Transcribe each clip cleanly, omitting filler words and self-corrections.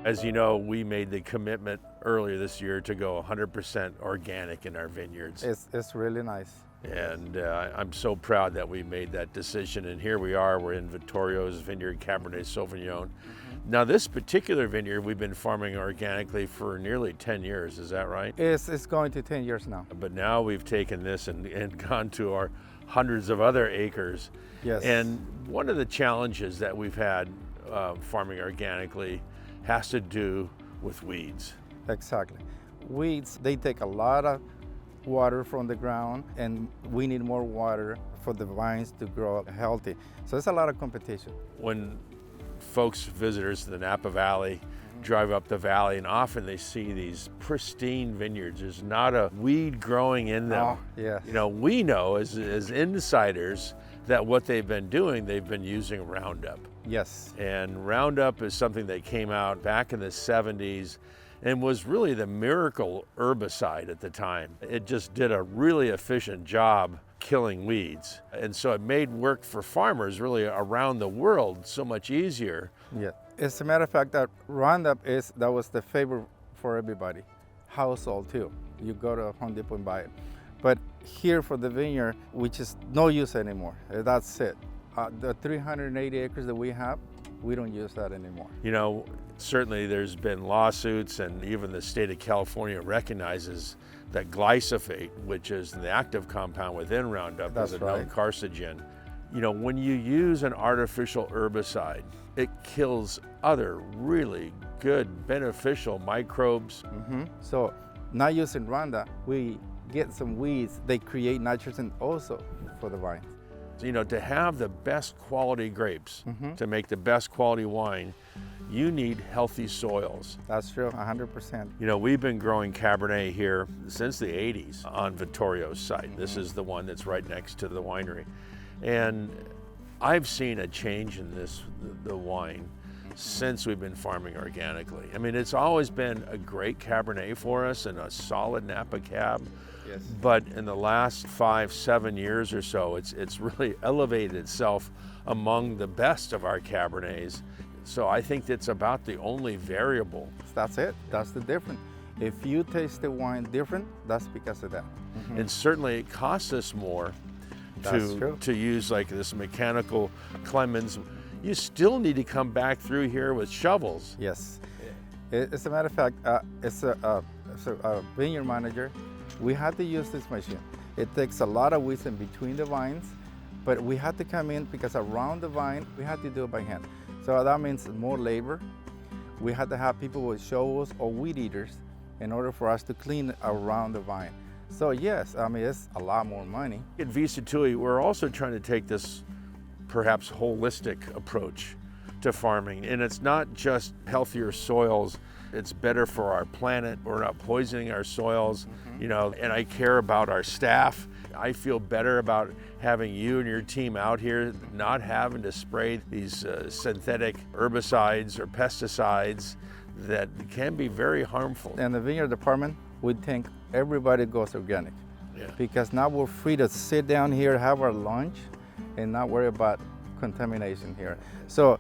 As you know, we made the commitment earlier this year to go 100% organic in our vineyards. It's really nice. And I'm so proud that we made that decision. And here we are, we're in Vittorio's Vineyard Cabernet Sauvignon. Now this particular vineyard, we've been farming organically for nearly 10 years, is that right? It's going to 10 years now. But now we've taken this and gone to our hundreds of other acres. Yes. And one of the challenges that we've had farming organically has to do with weeds. Exactly. Weeds, they take a lot of water from the ground, and we need more water for the vines to grow healthy. So it's a lot of competition. When folks, visitors to the Napa Valley, drive up the valley, and often they see these pristine vineyards. There's not a weed growing in them. Oh, yes. You know, we know as insiders that what they've been doing, they've been using Roundup. Yes. And Roundup is something that came out back in the 70s and was really the miracle herbicide at the time. It just did a really efficient job killing weeds. And so it made work for farmers really around the world so much easier. Yeah. As a matter of fact, that Roundup that was the favorite for everybody. Household too. You go to Home Depot and buy it. But here for the vineyard, which is no use anymore. That's it. The 380 acres that we have, we don't use that anymore. You know, certainly there's been lawsuits, and even the state of California recognizes that glyphosate, which is the active compound within Roundup, is a known carcinogen. You know, when you use an artificial herbicide, it kills other really good beneficial microbes. So not using Roundup, we get some weeds. They create nitrogen also for the vines. You know, to have the best quality grapes, to make the best quality wine, you need healthy soils. That's true, 100%. You know, we've been growing Cabernet here since the 80s on Vittorio's site. This is the one that's right next to the winery. And I've seen a change in the wine since we've been farming organically. I mean, it's always been a great Cabernet for us and a solid Napa Cab. Yes. But in the last 5-7 years or so, it's really elevated itself among the best of our Cabernets. So I think that's about the only variable. That's it. That's the difference. If you taste the wine different, that's because of that. And certainly it costs us more to use like this mechanical Clemens. You still need to come back through here with shovels. Yes. As a matter of fact, it's a vineyard manager. We had to use this machine. It takes a lot of weeds in between the vines, but we had to come in because around the vine, we had to do it by hand. So that means more labor. We had to have people with shovels or weed eaters in order for us to clean around the vine. So yes, I mean, it's a lot more money. At Sattui, we're also trying to take this perhaps holistic approach to farming. And it's not just healthier soils, it's better for our planet. We're not poisoning our soils, you know, and I care about our staff. I feel better about having you and your team out here, not having to spray these synthetic herbicides or pesticides that can be very harmful. In the vineyard department, we think everybody goes organic. Because now we're free to sit down here, have our lunch, and not worry about contamination here. So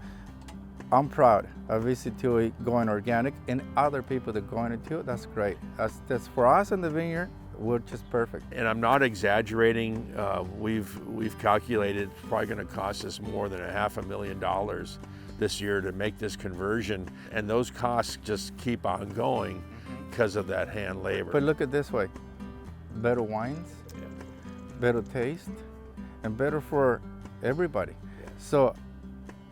I'm proud of Sattui going organic, and other people that are going to too. That's great. That's for us in the vineyard, we're just perfect. And I'm not exaggerating. We've calculated it's probably going to cost us more than $500,000 this year to make this conversion, and those costs just keep on going because of that hand labor. But look at it this way: better wines, better taste, and better for everybody. So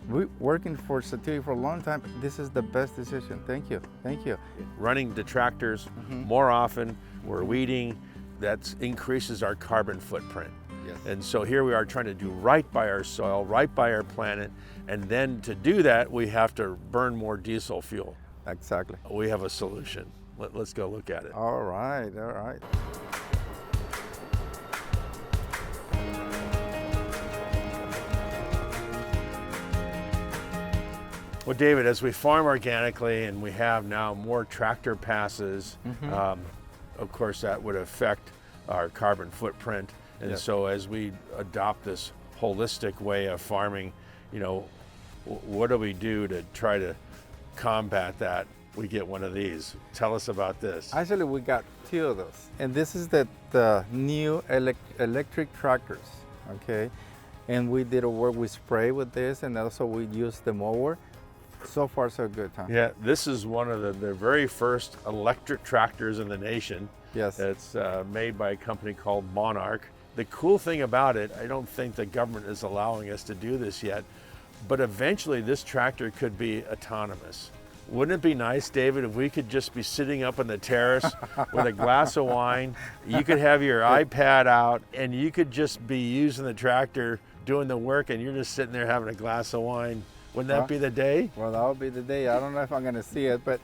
we're working for Sattui for a long time. This is the best decision. Thank you. Thank you. Running the tractors more often, we're weeding, that increases our carbon footprint. Yes. And so here we are trying to do right by our soil, right by our planet, and then to do that, we have to burn more diesel fuel. Exactly. We have a solution. Let's go look at it. All right, all right. Well, David, as we farm organically and we have now more tractor passes, of course that would affect our carbon footprint. And so as we adopt this holistic way of farming, you know, what do we do to try to combat that? we get one of these. Tell us about this. Actually, we got 2 of those. And this is the new electric tractors, okay? And we did a work, we spray with this, and also we used the mower. So far, so good, huh? Yeah, this is one of the very first electric tractors in the nation. Yes. It's made by a company called Monarch. The cool thing about it, I don't think the government is allowing us to do this yet, but eventually this tractor could be autonomous. Wouldn't it be nice, David, if we could just be sitting up on the terrace with a glass of wine, you could have your iPad out, and you could just be using the tractor, doing the work, and you're just sitting there having a glass of wine. Wouldn't that be the day? Well, that would be the day. I don't know if I'm gonna see it, but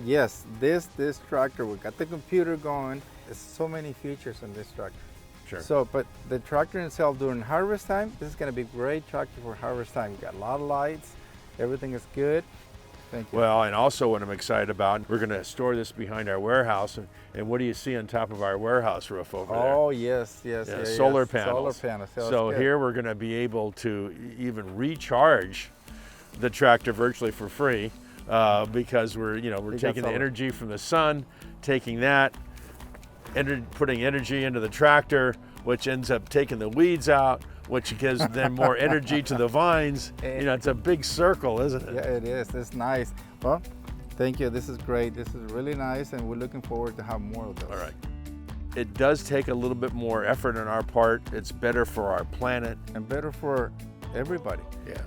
yes, this tractor, we got the computer going. There's so many features in this tractor. Sure. So, but the tractor itself during harvest time, this is gonna be a great tractor for harvest time. You got a lot of lights, everything is good. Thank you. Well, and also what I'm excited about, we're gonna store this behind our warehouse, and what do you see on top of our warehouse roof over there? Oh, yes. Solar panels. Solar panels. Yeah, So that's good. here we're going to be able to even recharge the tractor virtually for free because we're taking the solar. energy from the sun, taking that, putting energy into the tractor, which ends up taking the weeds out, which gives then more energy to the vines. It's a big circle, isn't it? Yeah, it is. It's nice. Well, thank you. This is great. This is really nice, and we're looking forward to have more of those. All right. It does take a little bit more effort on our part. It's better for our planet. And better for everybody. Yeah.